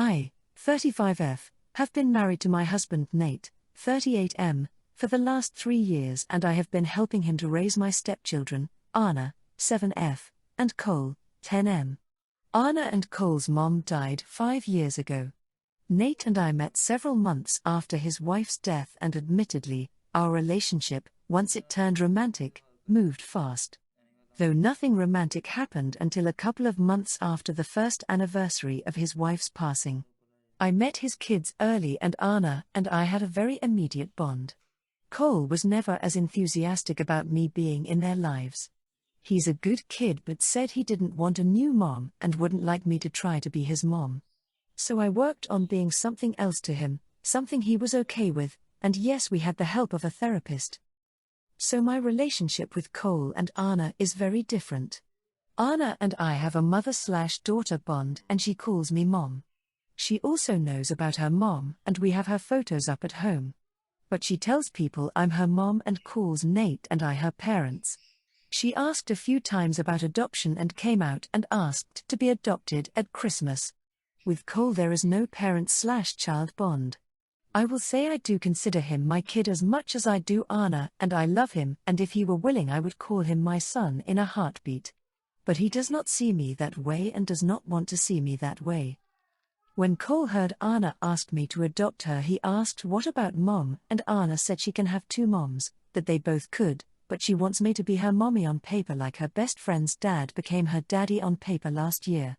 I, 35F, have been married to my husband Nate, 38M, for the last 3 years, and I have been helping him to raise my stepchildren, Anna, 7F, and Cole, 10M. Anna and Cole's mom died 5 years ago. Nate and I met several months after his wife's death, and admittedly, our relationship, once it turned romantic, moved fast. Though nothing romantic happened until a couple of months after the first anniversary of his wife's passing. I met his kids early, and Anna and I had a very immediate bond. Cole was never as enthusiastic about me being in their lives. He's a good kid but said he didn't want a new mom and wouldn't like me to try to be his mom. So I worked on being something else to him, something he was okay with, and yes, we had the help of a therapist. So my relationship with Cole and Anna is very different. Anna and I have a mother/daughter bond, and she calls me mom. She also knows about her mom, and we have her photos up at home. But she tells people I'm her mom and calls Nate and I her parents. She asked a few times about adoption and came out and asked to be adopted at Christmas. With Cole there is no parent/child bond. I will say I do consider him my kid as much as I do Anna, and I love him, and if he were willing I would call him my son in a heartbeat. But he does not see me that way and does not want to see me that way. When Cole heard Anna asked me to adopt her, he asked what about mom, and Anna said she can have 2 moms, that they both could, but she wants me to be her mommy on paper like her best friend's dad became her daddy on paper last year.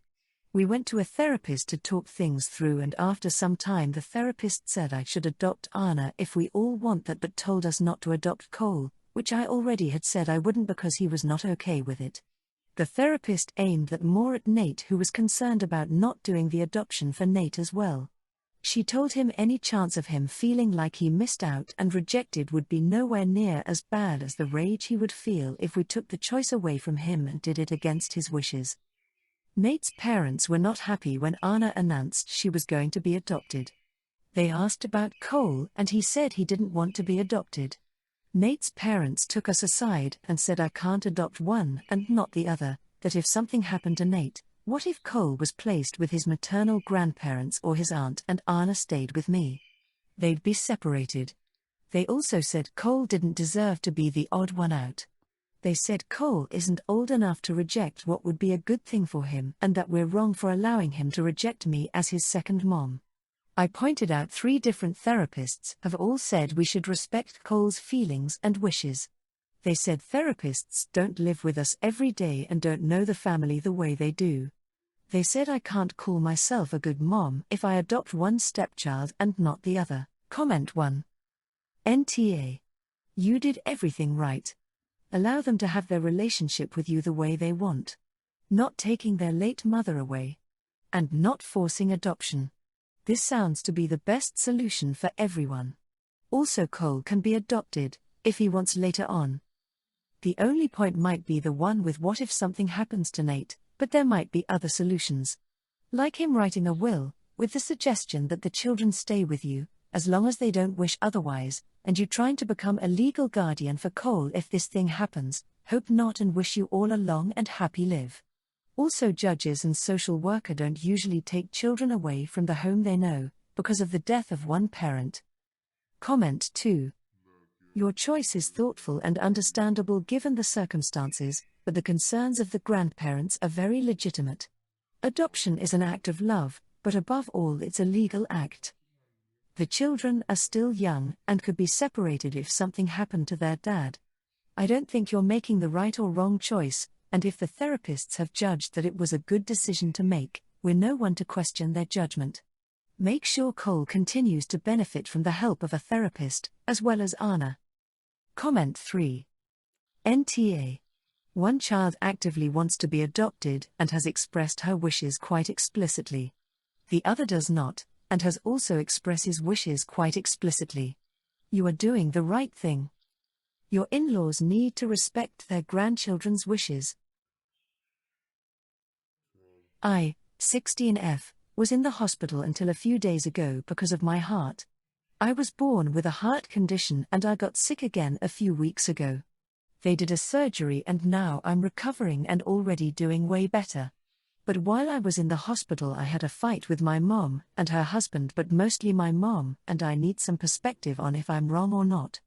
We went to a therapist to talk things through, and after some time the therapist said I should adopt Anna if we all want that, but told us not to adopt Cole, which I already had said I wouldn't because he was not okay with it. The therapist aimed that more at Nate, who was concerned about not doing the adoption for Nate as well. She told him any chance of him feeling like he missed out and rejected would be nowhere near as bad as the rage he would feel if we took the choice away from him and did it against his wishes. Nate's parents were not happy when Anna announced she was going to be adopted. They asked about Cole and he said he didn't want to be adopted. Nate's parents took us aside and said I can't adopt one and not the other, that if something happened to Nate, what if Cole was placed with his maternal grandparents or his aunt and Anna stayed with me? They'd be separated. They also said Cole didn't deserve to be the odd one out. They said Cole isn't old enough to reject what would be a good thing for him, and that we're wrong for allowing him to reject me as his second mom. I pointed out 3 different therapists have all said we should respect Cole's feelings and wishes. They said therapists don't live with us every day and don't know the family the way they do. They said I can't call myself a good mom if I adopt one stepchild and not the other. Comment 1. NTA. You did everything right. Allow them to have their relationship with you the way they want. Not taking their late mother away. And not forcing adoption. This sounds to be the best solution for everyone. Also, Cole can be adopted, if he wants later on. The only point might be the one with what if something happens to Nate, but there might be other solutions. Like him writing a will, with the suggestion that the children stay with you, as long as they don't wish otherwise, and you trying to become a legal guardian for Cole if this thing happens, hope not, and wish you all a long and happy live. Also, judges and social worker don't usually take children away from the home they know, because of the death of one parent. Comment 2. Your choice is thoughtful and understandable given the circumstances, but the concerns of the grandparents are very legitimate. Adoption is an act of love, but above all it's a legal act. The children are still young and could be separated if something happened to their dad. I don't think you're making the right or wrong choice, and if the therapists have judged that it was a good decision to make, we're no one to question their judgment. Make sure Cole continues to benefit from the help of a therapist, as well as Anna. Comment 3. NTA. One child actively wants to be adopted and has expressed her wishes quite explicitly. The other does not, and has also expressed his wishes quite explicitly. You are doing the right thing. Your in-laws need to respect their grandchildren's wishes. I, 16F, was in the hospital until a few days ago because of my heart. I was born with a heart condition and I got sick again a few weeks ago. They did a surgery and now I'm recovering and already doing way better. But while I was in the hospital, I had a fight with my mom and her husband, but mostly my mom, and I need some perspective on if I'm wrong or not.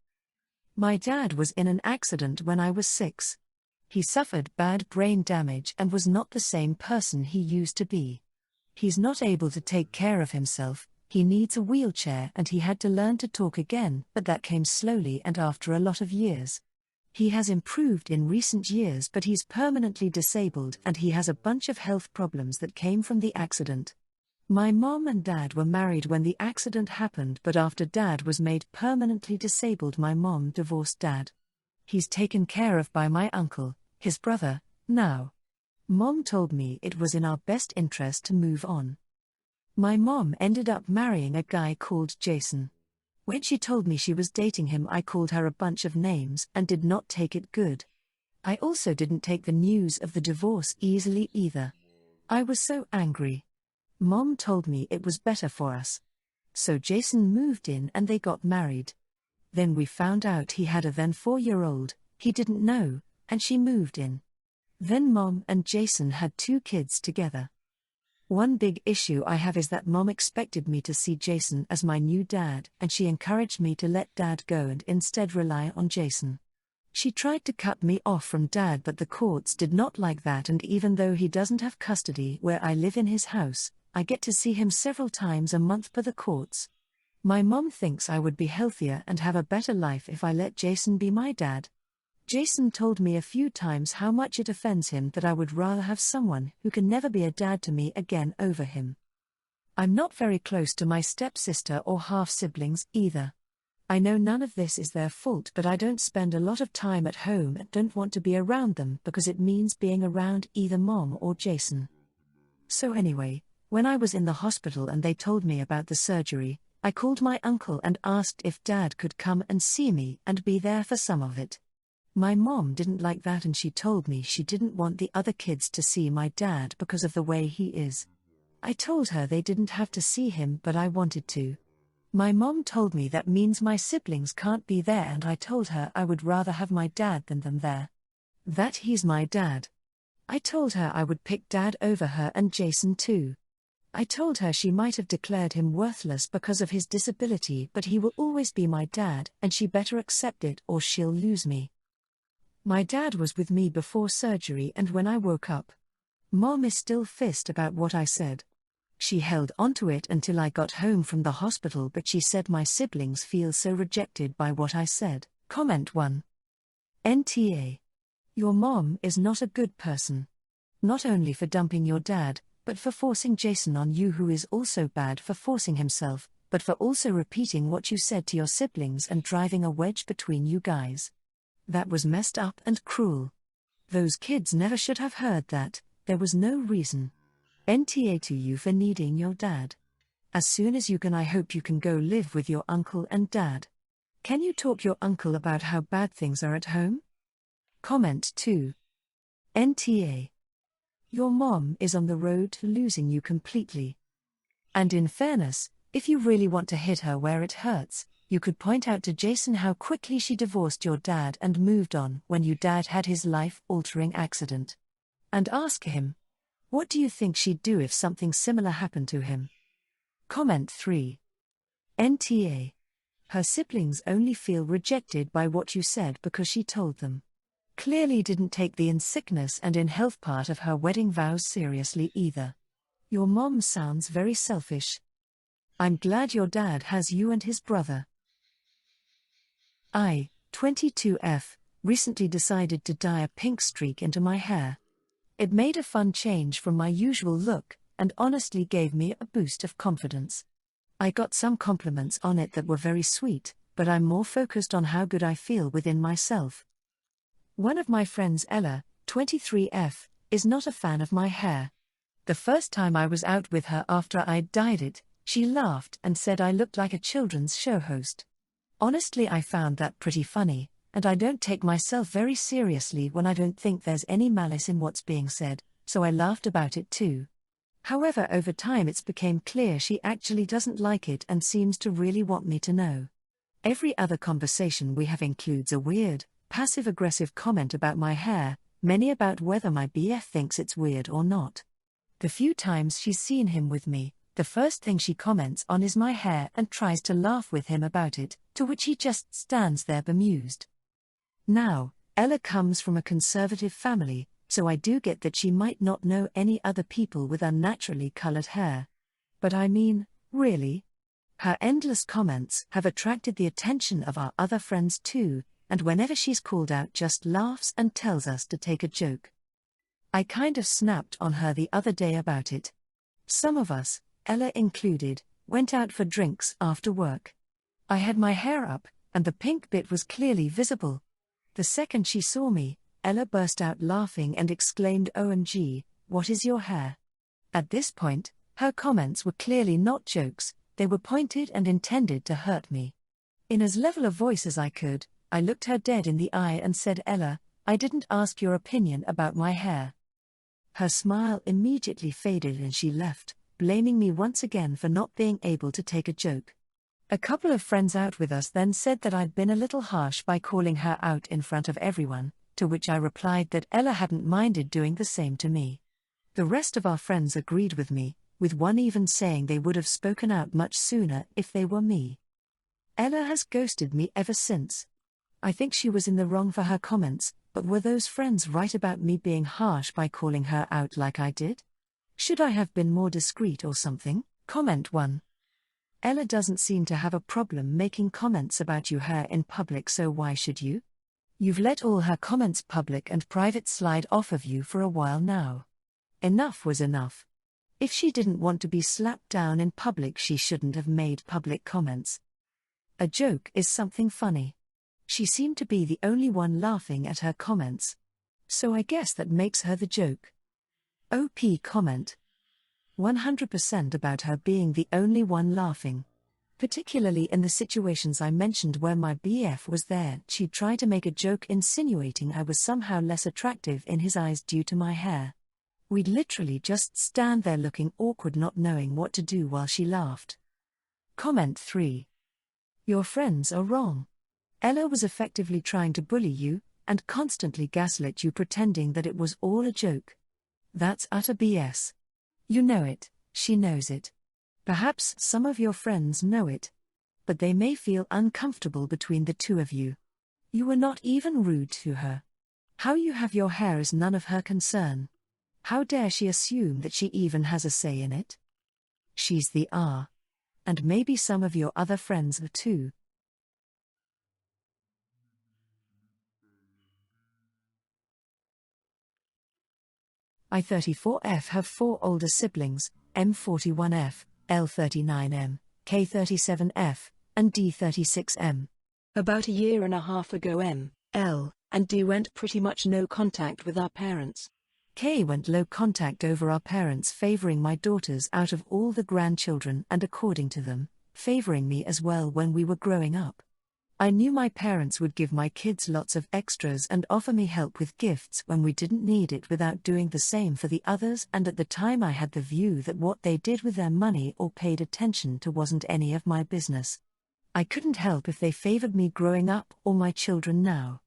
My dad was in an accident when I was 6. He suffered bad brain damage and was not the same person he used to be. He's not able to take care of himself, he needs a wheelchair, and he had to learn to talk again, but that came slowly and after a lot of years. He has improved in recent years, but he's permanently disabled and he has a bunch of health problems that came from the accident. My mom and dad were married when the accident happened, but after dad was made permanently disabled, my mom divorced dad. He's taken care of by my uncle, his brother, now. Mom told me it was in our best interest to move on. My mom ended up marrying a guy called Jason. When she told me she was dating him, I called her a bunch of names and did not take it good. I also didn't take the news of the divorce easily either. I was so angry. Mom told me it was better for us. So Jason moved in and they got married. Then we found out he had a then 4-year-old, he didn't know, and she moved in. Then Mom and Jason had 2 kids together. One big issue I have is that Mom expected me to see Jason as my new dad, and she encouraged me to let dad go and instead rely on Jason. She tried to cut me off from dad, but the courts did not like that, and even though he doesn't have custody where I live in his house, I get to see him several times a month per the courts. My mom thinks I would be healthier and have a better life if I let Jason be my dad. Jason told me a few times how much it offends him that I would rather have someone who can never be a dad to me again over him. I'm not very close to my stepsister or half-siblings either. I know none of this is their fault, but I don't spend a lot of time at home and don't want to be around them because it means being around either Mom or Jason. So anyway, when I was in the hospital and they told me about the surgery, I called my uncle and asked if dad could come and see me and be there for some of it. My mom didn't like that and she told me she didn't want the other kids to see my dad because of the way he is. I told her they didn't have to see him, but I wanted to. My mom told me that means my siblings can't be there, and I told her I would rather have my dad than them there. That he's my dad. I told her I would pick dad over her and Jason too. I told her she might have declared him worthless because of his disability, but he will always be my dad and she better accept it or she'll lose me. My dad was with me before surgery and when I woke up. Mom is still pissed about what I said. She held onto it until I got home from the hospital, but she said my siblings feel so rejected by what I said. Comment 1. NTA. Your mom is not a good person. Not only for dumping your dad, but for forcing Jason on you, who is also bad for forcing himself, but for also repeating what you said to your siblings and driving a wedge between you guys. That was messed up and cruel. Those kids never should have heard that. There was no reason. NTA to you for needing your dad. As soon as you can, I hope you can go live with your uncle and dad. Can you talk your uncle about how bad things are at home? Comment 2. NTA. Your mom is on the road to losing you completely. And in fairness, if you really want to hit her where it hurts, you could point out to Jason how quickly she divorced your dad and moved on when your dad had his life-altering accident. And ask him, what do you think she'd do if something similar happened to him? Comment 3. NTA. Her siblings only feel rejected by what you said because she told them. Clearly didn't take the in sickness and in health part of her wedding vows seriously either. Your mom sounds very selfish. I'm glad your dad has you and his brother. I, 22F, recently decided to dye a pink streak into my hair. It made a fun change from my usual look, and honestly gave me a boost of confidence. I got some compliments on it that were very sweet, but I'm more focused on how good I feel within myself. One of my friends, Ella, 23F, is not a fan of my hair. The first time I was out with her after I'd dyed it, she laughed and said I looked like a children's show host. Honestly, I found that pretty funny, and I don't take myself very seriously when I don't think there's any malice in what's being said, so I laughed about it too. However, over time it's became clear she actually doesn't like it and seems to really want me to know. Every other conversation we have includes a weird, passive-aggressive comment about my hair, many about whether my BF thinks it's weird or not. The few times she's seen him with me, the first thing she comments on is my hair and tries to laugh with him about it, to which he just stands there bemused. Now, Ella comes from a conservative family, so I do get that she might not know any other people with unnaturally colored hair. But I mean, really? Her endless comments have attracted the attention of our other friends too, and whenever she's called out just laughs and tells us to take a joke. I kind of snapped on her the other day about it. Some of us, Ella included, went out for drinks after work. I had my hair up, and the pink bit was clearly visible. The second she saw me, Ella burst out laughing and exclaimed, "OMG, what is your hair?" At this point, her comments were clearly not jokes, they were pointed and intended to hurt me. In as level a voice as I could, I looked her dead in the eye and said, "Ella, I didn't ask your opinion about my hair." Her smile immediately faded and she left, blaming me once again for not being able to take a joke. A couple of friends out with us then said that I'd been a little harsh by calling her out in front of everyone, to which I replied that Ella hadn't minded doing the same to me. The rest of our friends agreed with me, with one even saying they would have spoken out much sooner if they were me. Ella has ghosted me ever since. I think she was in the wrong for her comments, but were those friends right about me being harsh by calling her out like I did? Should I have been more discreet or something? Comment 1. Ella doesn't seem to have a problem making comments about your hair in public, so why should you? You've let all her comments public and private slide off of you for a while now. Enough was enough. If she didn't want to be slapped down in public, she shouldn't have made public comments. A joke is something funny. She seemed to be the only one laughing at her comments. So I guess that makes her the joke. OP comment. 100% about her being the only one laughing. Particularly in the situations I mentioned where my BF was there, she'd try to make a joke insinuating I was somehow less attractive in his eyes due to my hair. We'd literally just stand there looking awkward, not knowing what to do while she laughed. Comment 3. Your friends are wrong. Ella was effectively trying to bully you, and constantly gaslit you pretending that it was all a joke. That's utter BS. You know it, she knows it. Perhaps some of your friends know it. But they may feel uncomfortable between the two of you. You were not even rude to her. How you have your hair is none of her concern. How dare she assume that she even has a say in it? She's the R. And maybe some of your other friends are too. I 34F have 4 older siblings, M41F, L39M, K37F, and D36M. About a year and a half ago M, L, and D went pretty much no contact with our parents. K went low contact over our parents, favoring my daughters out of all the grandchildren and, according to them, favoring me as well when we were growing up. I knew my parents would give my kids lots of extras and offer me help with gifts when we didn't need it without doing the same for the others, and at the time I had the view that what they did with their money or paid attention to wasn't any of my business. I couldn't help if they favored me growing up or my children now.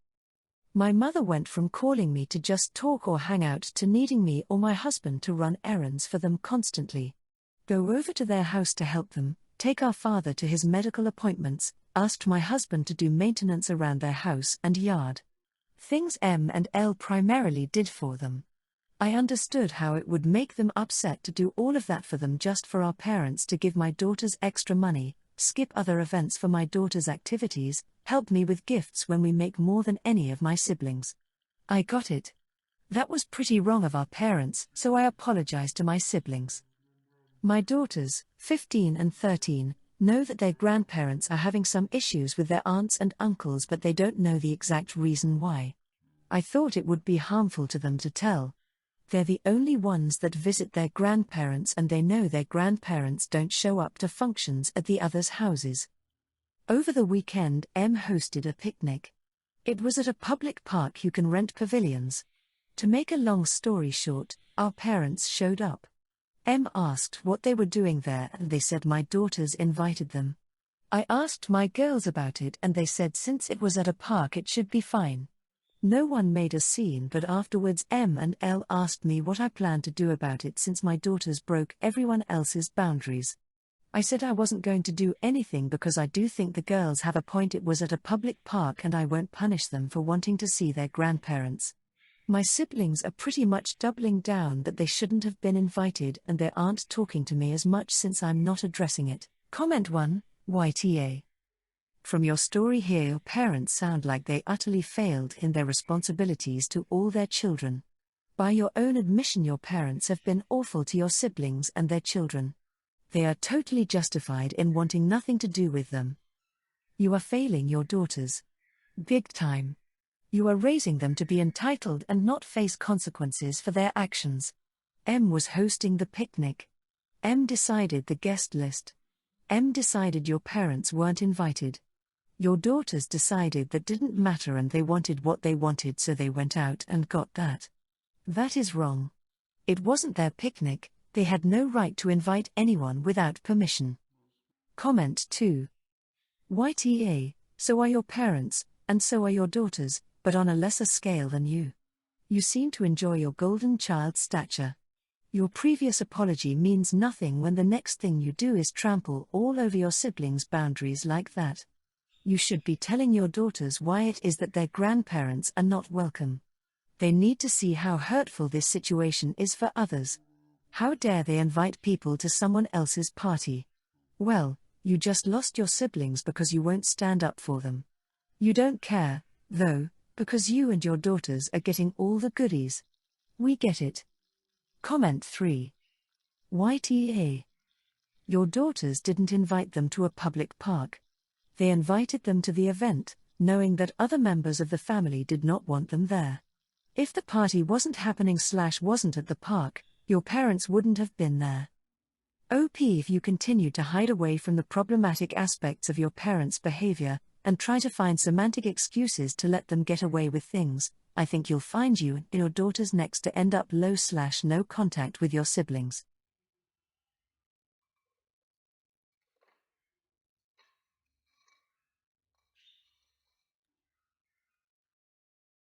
My mother went from calling me to just talk or hang out to needing me or my husband to run errands for them constantly. Go over to their house to help them, take our father to his medical appointments, asked my husband to do maintenance around their house and yard. Things M and L primarily did for them. I understood how it would make them upset to do all of that for them just for our parents to give my daughters extra money, skip other events for my daughters' activities, help me with gifts when we make more than any of my siblings. I got it. That was pretty wrong of our parents, so I apologized to my siblings. My daughters, 15 and 13, know that their grandparents are having some issues with their aunts and uncles, but they don't know the exact reason why. I thought it would be harmful to them to tell. They're the only ones that visit their grandparents, and they know their grandparents don't show up to functions at the others' houses. Over the weekend, M hosted a picnic. It was at a public park. You can rent pavilions. To make a long story short, our parents showed up. M asked what they were doing there, and they said my daughters invited them. I asked my girls about it, and they said since it was at a park it should be fine. No one made a scene, but afterwards M and L asked me what I planned to do about it since my daughters broke everyone else's boundaries. I said I wasn't going to do anything because I do think the girls have a point. It was at a public park and I won't punish them for wanting to see their grandparents. My siblings are pretty much doubling down that they shouldn't have been invited and they aren't talking to me as much since I'm not addressing it. Comment 1, YTA. From your story here, your parents sound like they utterly failed in their responsibilities to all their children. By your own admission, your parents have been awful to your siblings and their children. They are totally justified in wanting nothing to do with them. You are failing your daughters. Big time. You are raising them to be entitled and not face consequences for their actions. M was hosting the picnic. M decided the guest list. M decided your parents weren't invited. Your daughters decided that didn't matter and they wanted what they wanted, so they went out and got that. That is wrong. It wasn't their picnic, they had no right to invite anyone without permission. Comment 2. YTA, so are your parents, and so are your daughters, but on a lesser scale than you. You seem to enjoy your golden child stature. Your previous apology means nothing when the next thing you do is trample all over your siblings' boundaries like that. You should be telling your daughters why it is that their grandparents are not welcome. They need to see how hurtful this situation is for others. How dare they invite people to someone else's party? Well, you just lost your siblings because you won't stand up for them. You don't care, though, because you and your daughters are getting all the goodies. We get it. Comment 3. YTA. Your daughters didn't invite them to a public park. They invited them to the event, knowing that other members of the family did not want them there. If the party wasn't happening/wasn't at the park, your parents wouldn't have been there. OP, if you continue to hide away from the problematic aspects of your parents' behavior, and try to find semantic excuses to let them get away with things, I think you'll find you and your daughters next to end up low/no contact with your siblings.